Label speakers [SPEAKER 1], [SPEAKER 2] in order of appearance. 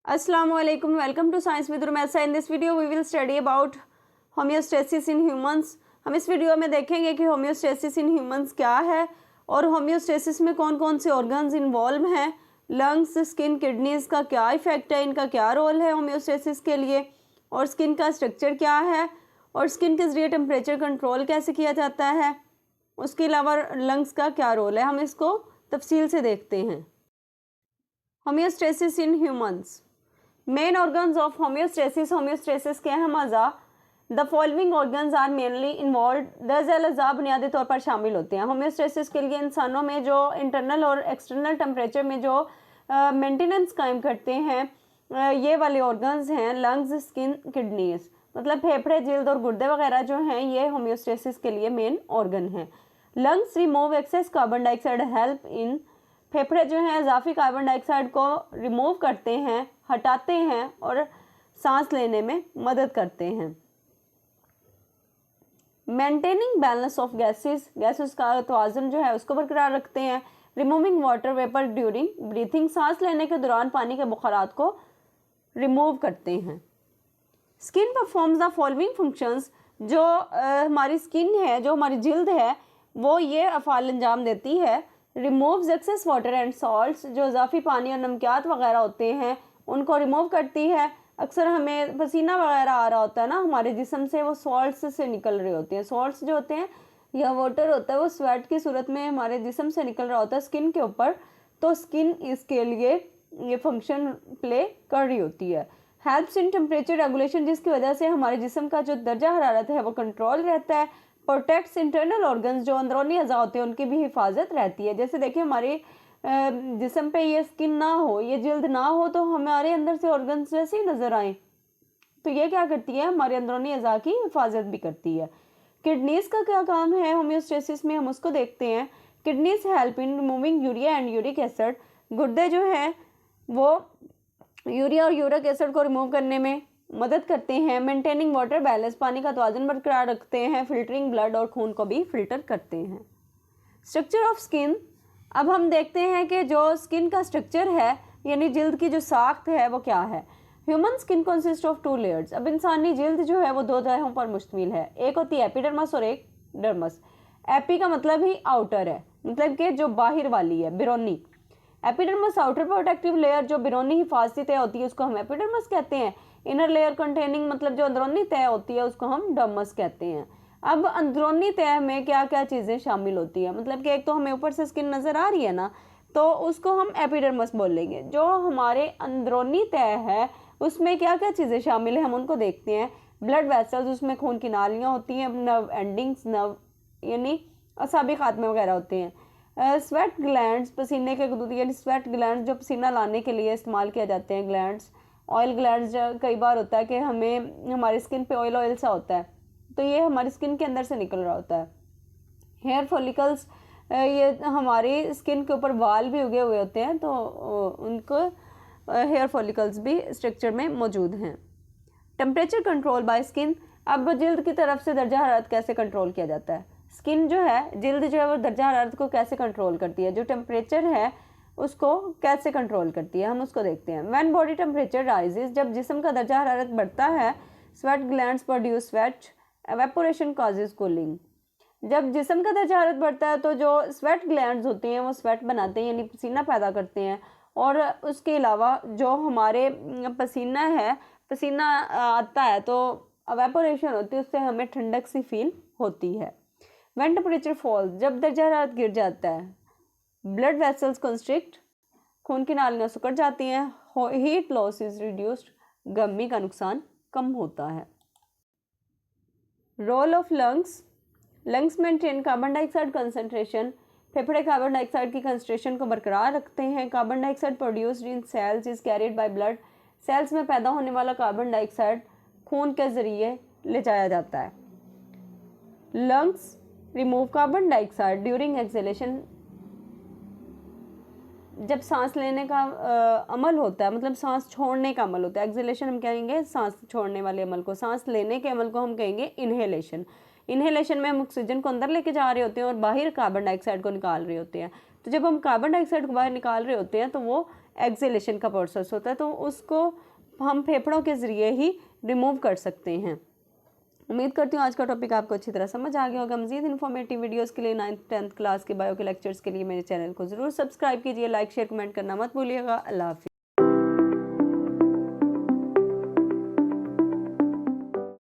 [SPEAKER 1] Assalamualaikum. Welcome to Science with Rumesa. In this video we will study about homeostasis in humans. हम इस video में देखेंगे कि homeostasis in humans क्या है और होम्योस्टेसिस में कौन कौन से ऑर्गन्स इन्वॉल्व हैं, लंग्स, स्किन, किडनीज का क्या इफेक्ट है, इनका क्या रोल है होम्योस्टेसिस के लिए, और स्किन का स्ट्रक्चर क्या है, और स्किन के ज़रिए टेम्परेचर कंट्रोल कैसे किया जाता है, उसके अलावा लंग्स का क्या रोल है। हम इसको तफसील से देखते हैं। Homeostasis in humans. Main organs of homeostasis के अहम अज़ा the following organs are mainly involve. 10 अज़ा बुनियादी तौर पर शामिल होते हैं। होम्योस्टेसिस के लिए इंसानों में जो इंटरनल और एक्सटर्नल टेम्परेचर में जो मेंटेनेंस कायम करते हैं ये वाले ऑर्गन्स हैं लंग्स, स्किन, किडनीज। मतलब फेफड़े, जिल्द और गुर्दे वगैरह जो हैं ये होम्योस्टेसिस के लिए मेन ऑर्गन हैं। Lungs remove excess carbon dioxide help in. फेफड़े जो हैं इजाफी कार्बन डाइऑक्साइड को रिमूव करते हैं, हटाते हैं और सांस लेने में मदद करते हैं। मेंटेनिंग बैलेंस ऑफ गैसेस का तवाज़ुन जो है उसको बरकरार रखते हैं। Removing water vapour during breathing, सांस लेने के दौरान पानी के बुखारात को रिमूव करते हैं। Skin performs the following functions. जो हमारी स्किन है, जो हमारी जिल्द है, वो ये अफ़ाल अंजाम देती है। Removes excess water and salts, जो इजाफी पानी और नमकियात वगैरह होते हैं उनको रिमूव करती है। अक्सर हमें पसीना वगैरह आ रहा होता है ना हमारे जिस्म से, वो सॉल्ट्स से निकल रहे होते हैं। सॉल्ट्स जो होते हैं या वाटर होता है वो स्वेट की सूरत में हमारे जिस्म से निकल रहा होता है स्किन के ऊपर, तो स्किन इसके लिए ये फंक्शन प्ले कर रही होती है। हेल्प्स इन टेम्परेचर रेगुलेशन, जिसकी वजह से हमारे जिस्म का जो दर्जा हरारत है वो कंट्रोल रहता है। प्रोटेक्ट्स इंटरनल ऑर्गन्स, जो अंदरूनी अज़ा होते हैं उनकी भी हिफाजत रहती है। जैसे देखिए हमारे जिस्म पे ये स्किन ना हो, ये जिल्द ना हो, तो हमारे अंदर से ऑर्गन्स वैसे ही नज़र आए, तो ये क्या करती है, हमारे अंदरूनी अज़ा की हिफाजत भी करती है। किडनीज का क्या काम है होम्योस्टेसिस में, हम उसको देखते हैं। Kidneys help in removing urea and uric acid. गुर्दे जो हैं वो यूरिया और यूरिक एसिड को रिमूव करने में मदद करते हैं। मेंटेनिंग वाटर बैलेंस, पानी का तवाज़ुन बरकरार रखते हैं। फिल्टरिंग ब्लड, और खून को भी फिल्टर करते हैं। Structure of skin. अब हम देखते हैं कि जो स्किन का स्ट्रक्चर है यानी जिल्द की जो साख्त है वो क्या है। Human skin consist of 2 layers. अब इंसानी जिल्द जो है वो 2 तहों पर मुश्तमिल है। एक होती है एपिडर्मस और एक डर्मस। एपी का मतलब ही आउटर है, मतलब कि जो बाहर वाली है, बिरोनी। एपिडर्मस आउटर प्रोटेक्टिव लेयर, जो बिरोनी हिफाजती तह होती है उसको हम एपिडर्मस कहते हैं। इनर लेयर कंटेनिंग, मतलब जो अंदरूनी तह होती है उसको हम डर्मस कहते हैं। अब अंदरूनी तह में क्या क्या चीज़ें शामिल होती है, मतलब कि एक तो हमें ऊपर से स्किन नज़र आ रही है ना, तो उसको हम एपिडर्मस बोलेंगे। जो हमारे अंदरूनी तह है उसमें क्या क्या चीज़ें शामिल है हम उनको देखते हैं। ब्लड वेसल्स, उसमें खून की नालियाँ होती हैं। नर्व एंडिंग्स, नर्व यानी असाबी खात्मे वगैरह होते हैं। स्वेट ग्लैंड्स, पसीने के गुदूद यानी स्वेट ग्लैंड्स जो पसीना लाने के लिए इस्तेमाल किए जाते हैं। ग्लैंड्स, ऑयल ग्लैंड्स, कई बार होता है कि हमें हमारी स्किन पे ऑयल सा होता है तो ये हमारी स्किन के अंदर से निकल रहा होता है। हेयर फॉलिकल्स, ये हमारी स्किन के ऊपर बाल भी उगे हुए होते हैं तो उनको हेयर फॉलिकल्स भी स्ट्रक्चर में मौजूद हैं। Temperature control by skin. अब जिल्द की तरफ से दर्जा हरारत कैसे कंट्रोल किया जाता है। स्किन जो है, जिल्द जो है वो दर्जा हरारत को कैसे कंट्रोल करती है, जो टेम्परेचर है उसको कैसे कंट्रोल करती है, हम उसको देखते हैं। व्हेन बॉडी टेम्परेचर राइजेस, जब जिस्म का दर्जा हरारत बढ़ता है, sweat glands produce sweat, evaporation causes cooling. जब जिस्म का दर्जा हरारत बढ़ता है तो जो स्वेट ग्लैंड्स होते हैं वो स्वेट बनाते हैं यानी पसीना पैदा करते हैं, और उसके अलावा जो हमारे पसीना है, पसीना आता है तो एवेपोरेशन होती है, उससे हमें ठंडक सी फील होती है। व्हेन टेम्परेचर फॉल्स, जब दर्जा हरारत गिर जाता है, ब्लड वेसल्स कंस्ट्रिक्ट, खून की नालियाँ सिकुड़ जाती हैं। हीट लॉस इज रिड्यूस्ड, गर्मी का नुकसान कम होता है। Role of lungs. Lungs maintain carbon dioxide concentration. फेफड़े कार्बन डाइऑक्साइड की कंसंट्रेशन को बरकरार रखते हैं। Carbon dioxide produced in cells is carried by blood. Cells में पैदा होने वाला कार्बन डाइऑक्साइड खून के जरिए ले जाया जाता है। Lungs remove carbon dioxide during exhalation. जब सांस लेने का अमल होता है, मतलब सांस छोड़ने का अमल होता है, एक्सहेलेशन हम कहेंगे सांस छोड़ने वाले अमल को, सांस लेने के अमल को हम कहेंगे इनहेलेशन। इनहेलेशन में हम ऑक्सीजन को अंदर लेके जा रहे होते हैं और बाहर कार्बन डाइऑक्साइड को निकाल रहे होते हैं। तो जब हम कार्बन डाइऑक्साइड को बाहर निकाल रहे होते हैं तो वो एक्सेलेशन का प्रोसेस होता है, तो उसको हम फेफड़ों के ज़रिए ही रिमूव कर सकते हैं। उम्मीद करती हूँ आज का टॉपिक आपको अच्छी तरह समझ आ गया होगा। मज़ीद इन्फॉर्मेटिव वीडियोस के लिए 9th 10th क्लास के बायो के लेक्चर्स के लिए मेरे चैनल को ज़रूर सब्सक्राइब कीजिए, लाइक शेयर कमेंट करना मत भूलिएगा। अल्लाह हाफ़िज़।